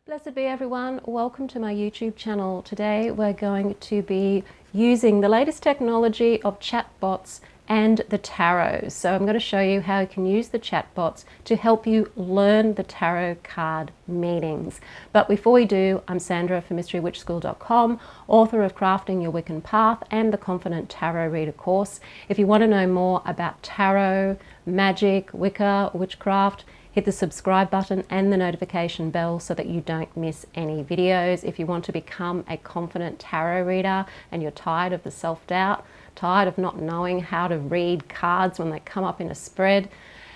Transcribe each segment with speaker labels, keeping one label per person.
Speaker 1: Blessed be everyone, welcome to my YouTube channel. Today we're going to be using the latest technology of chatbots and the tarot. So I'm going to show you how you can use the chatbots to help you learn the tarot card meanings. But before we do, I'm Sandra from MysteryWitchSchool.com, author of Crafting Your Wiccan Path and the Confident Tarot Reader course. If you want to know more about tarot, magic, Wicca, witchcraft, hit the subscribe button and the notification bell so that you don't miss any videos. If you want to become a confident tarot reader and you're tired of the self-doubt, tired of not knowing how to read cards when they come up in a spread,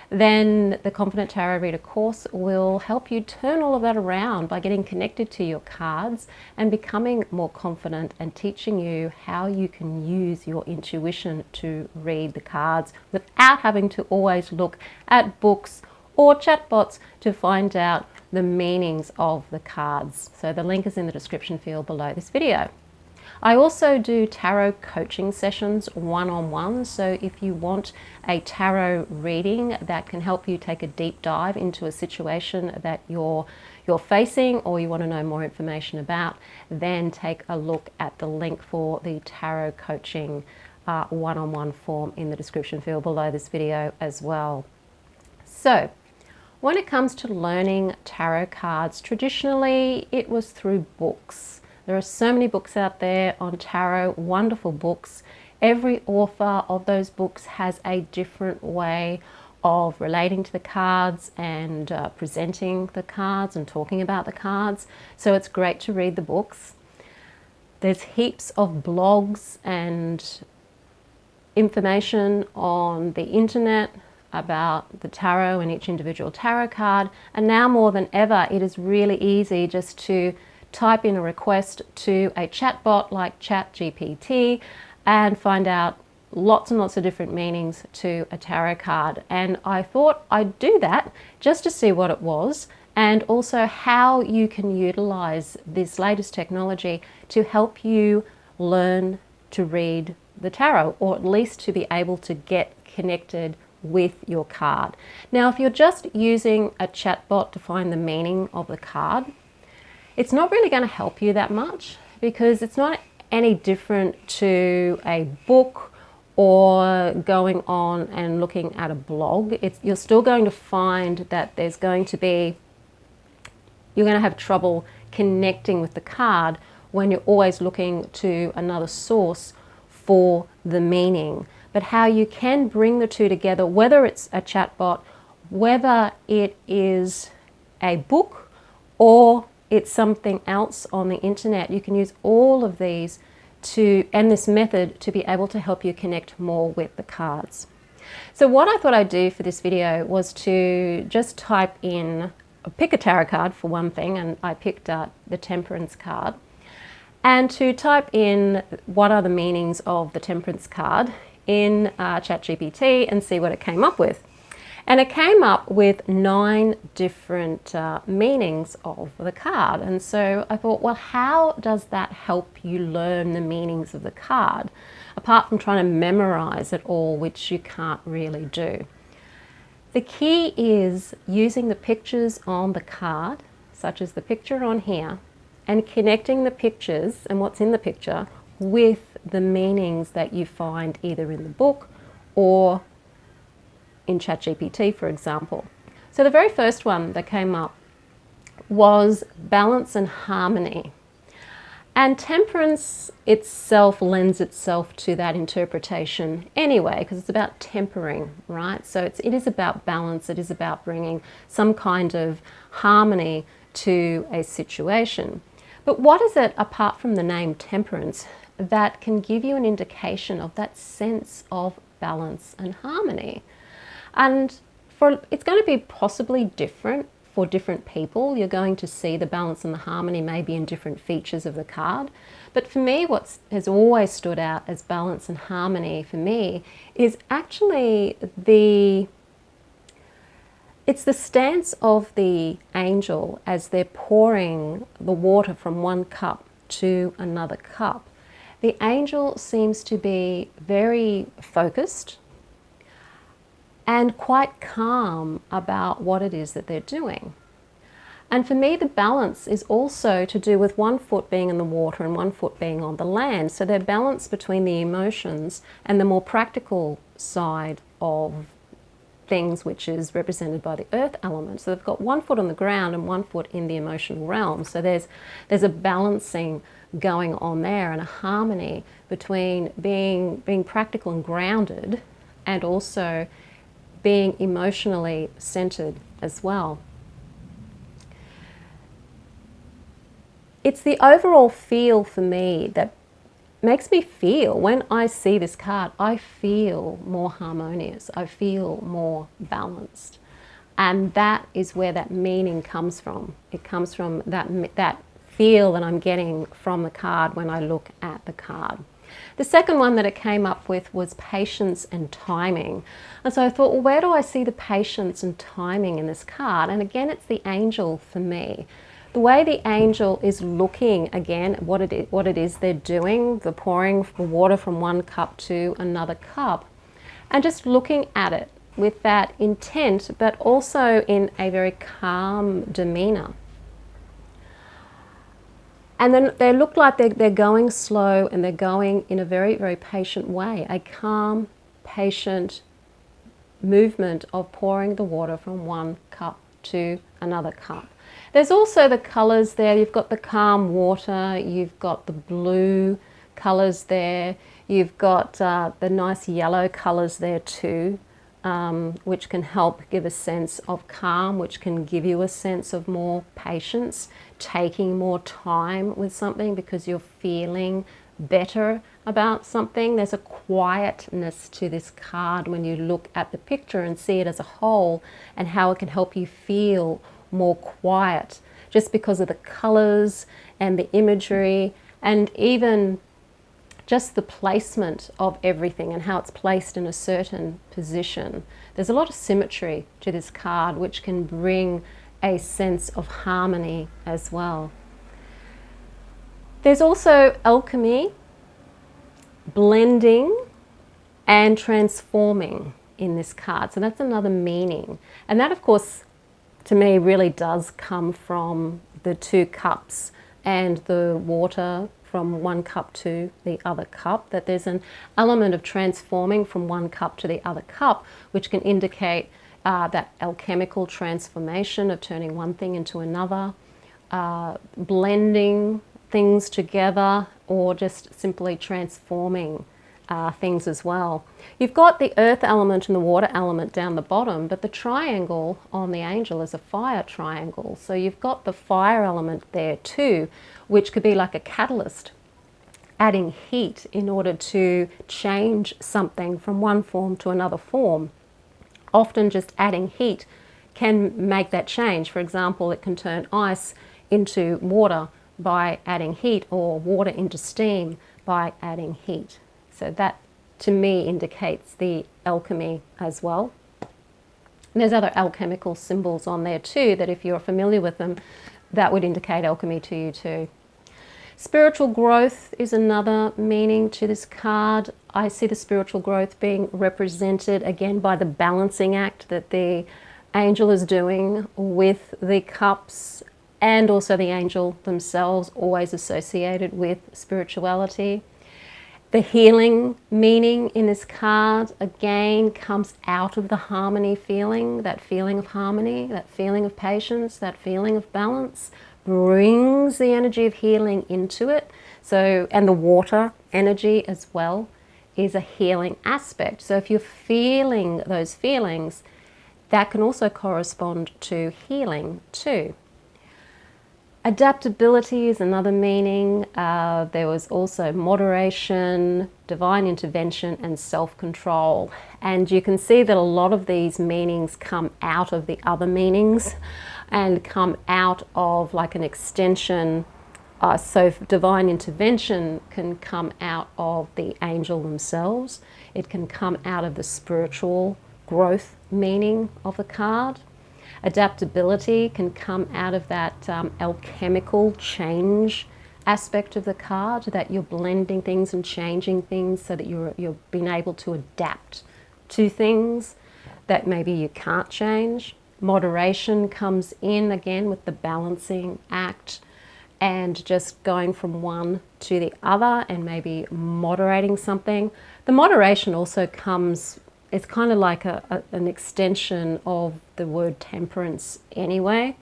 Speaker 1: then the Confident Tarot Reader course will help you turn all of that around by getting connected to your cards and becoming more confident and teaching you how you can use your intuition to read the cards without having to always look at books or chatbots to find out the meanings of the cards. So the link is in the description field below this video. I also do tarot coaching sessions one-on-one, so if you want a tarot reading that can help you take a deep dive into a situation that you're facing or you want to know more information about, then take a look at the link for the tarot coaching one-on-one form in the description field below this video as well. So, when it comes to learning tarot cards, traditionally it was through books. There are so many books out there on tarot, wonderful books. Every author of those books has a different way of relating to the cards and presenting the cards and talking about the cards. So it's great to read the books. There's heaps of blogs and information on the internet about the tarot and each individual tarot card, and now more than ever it is really easy just to type in a request to a chatbot like ChatGPT and find out lots and lots of different meanings to a tarot card. And I thought I'd do that just to see what it was and also how you can utilize this latest technology to help you learn to read the tarot, or at least to be able to get connected with your card. Now, if you're just using a chatbot to find the meaning of the card, it's not really going to help you that much because it's not any different to a book or going on and looking at a blog. You're still going to find that you're going to have trouble connecting with the card when you're always looking to another source for the meaning. But how you can bring the two together, whether it's a chatbot, whether it is a book, or it's something else on the internet, you can use all of these and this method to be able to help you connect more with the cards. So what I thought I'd do for this video was to just type in, pick a tarot card for one thing, and I picked the Temperance card, and to type in what are the meanings of the Temperance card in ChatGPT and see what it came up with. And it came up with 9 different meanings of the card. And so I thought, well, how does that help you learn the meanings of the card, apart from trying to memorize it all, which you can't really do? The key is using the pictures on the card, such as the picture on here, and connecting the pictures and what's in the picture with the meanings that you find either in the book or in ChatGPT, for example. So the very first one that came up was balance and harmony. And temperance itself lends itself to that interpretation anyway, because it's about tempering, right? So it is about balance, it is about bringing some kind of harmony to a situation. But what is it, apart from the name temperance, that can give you an indication of that sense of balance and harmony? And it's going to be possibly different for different people. You're going to see the balance and the harmony maybe in different features of the card. But for me, what has always stood out as balance and harmony for me is actually it's the stance of the angel as they're pouring the water from one cup to another cup. The angel seems to be very focused and quite calm about what it is that they're doing. And for me, the balance is also to do with one foot being in the water and one foot being on the land. So they're balanced between the emotions and the more practical side of things, which is represented by the earth element. So they've got one foot on the ground and one foot in the emotional realm. So there's a balancing going on there and a harmony between being practical and grounded and also being emotionally centered as well. It's the overall feel for me that makes me feel, when I see this card, I feel more harmonious, I feel more balanced. And that is where that meaning comes from. It comes from that feel that I'm getting from the card when I look at the card. The second one that it came up with was patience and timing. And so I thought, well, where do I see the patience and timing in this card? And again, it's the angel for me. The way the angel is looking, again, what it is they're doing, the pouring the water from one cup to another cup, and just looking at it with that intent, but also in a very calm demeanor. And then they look like they're going slow and they're going in a very, very patient way, a calm, patient movement of pouring the water from one cup to another cup. There's also the colours there. You've got the calm water, you've got the blue colours there, you've got the nice yellow colours there too, which can help give a sense of calm, which can give you a sense of more patience, taking more time with something because you're feeling better about something. There's a quietness to this card when you look at the picture and see it as a whole and how it can help you feel more quiet just because of the colors and the imagery and even just the placement of everything and how it's placed in a certain position. There's a lot of symmetry to this card which can bring a sense of harmony as well. There's also alchemy, blending and transforming in this card. So that's another meaning. And that, of course, to me really does come from the two cups and the water from one cup to the other cup, that there's an element of transforming from one cup to the other cup, which can indicate that alchemical transformation of turning one thing into another, blending things together, or just simply transforming things as well. You've got the earth element and the water element down the bottom, but the triangle on the angel is a fire triangle. So you've got the fire element there too, which could be like a catalyst, adding heat in order to change something from one form to another form. Often just adding heat can make that change. For example, it can turn ice into water by adding heat, or water into steam by adding heat. So that, to me, indicates the alchemy as well. And there's other alchemical symbols on there too, that if you're familiar with them, that would indicate alchemy to you too. Spiritual growth is another meaning to this card. I see the spiritual growth being represented again by the balancing act that the angel is doing with the cups, and also the angel themselves, always associated with spirituality. The healing meaning in this card again comes out of the harmony feeling, that feeling of harmony, that feeling of patience, that feeling of balance, brings the energy of healing into it. So, and the water energy as well is a healing aspect. So if you're feeling those feelings, that can also correspond to healing too. Adaptability is another meaning. There was also moderation, divine intervention, and self-control. And you can see that a lot of these meanings come out of the other meanings and come out of like an extension. So divine intervention can come out of the angel themselves. It can come out of the spiritual growth meaning of the card. Adaptability can come out of that alchemical change aspect of the card, that you're blending things and changing things so that you're being able to adapt to things that maybe you can't change. Moderation comes in again with the balancing act and just going from one to the other and maybe moderating something. The moderation also comes, it's kind of like an extension of the word temperance anyway.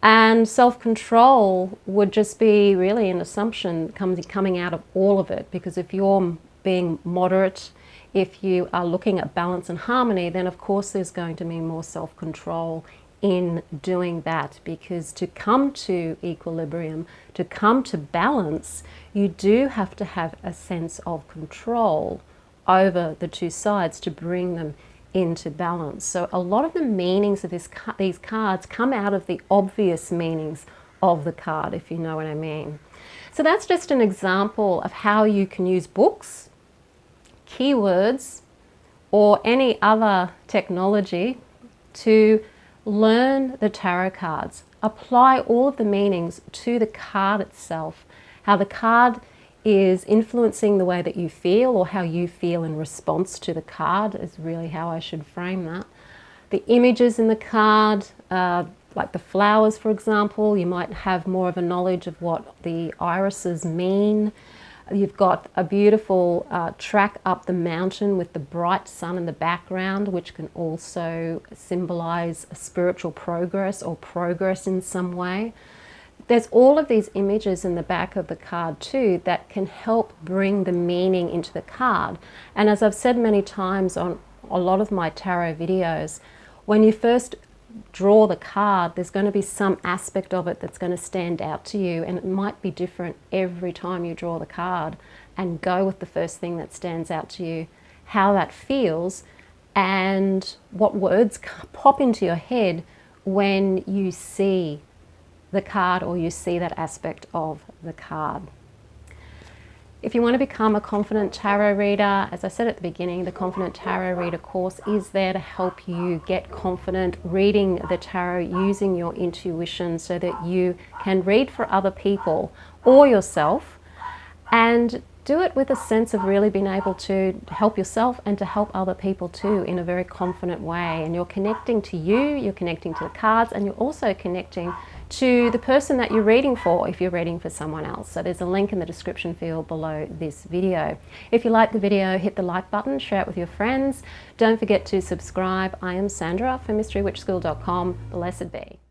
Speaker 1: And self-control would just be really an assumption coming out of all of it, because if you're being moderate, if you are looking at balance and harmony, then of course there's going to be more self-control in doing that, because to come to equilibrium, to come to balance, you do have to have a sense of control over the two sides to bring them into balance. So a lot of the meanings of these cards come out of the obvious meanings of the card, if you know what I mean. So that's just an example of how you can use books, keywords, or any other technology to learn the tarot cards. Apply all of the meanings to the card itself, how the card is influencing the way that you feel, or how you feel in response to the card is really how I should frame that. The images in the card, like the flowers for example, you might have more of a knowledge of what the irises mean. You've got a beautiful track up the mountain with the bright sun in the background, which can also symbolize spiritual progress or progress in some way. There's all of these images in the back of the card too that can help bring the meaning into the card. And as I've said many times on a lot of my tarot videos, when you first draw the card, there's going to be some aspect of it that's going to stand out to you, and it might be different every time you draw the card. And go with the first thing that stands out to you, how that feels, and what words pop into your head when you see the card or you see that aspect of the card. If you want to become a Confident Tarot Reader, as I said at the beginning, the Confident Tarot Reader course is there to help you get confident reading the tarot using your intuition so that you can read for other people or yourself, and do it with a sense of really being able to help yourself and to help other people too in a very confident way. And you're connecting to you, you're connecting to the cards, and you're also connecting to the person that you're reading for if you're reading for someone else. So there's a link in the description field below this video. If you like the video, hit the like button, share it with your friends. Don't forget to subscribe. I am Sandra from MysteryWitchSchool.com. Blessed be.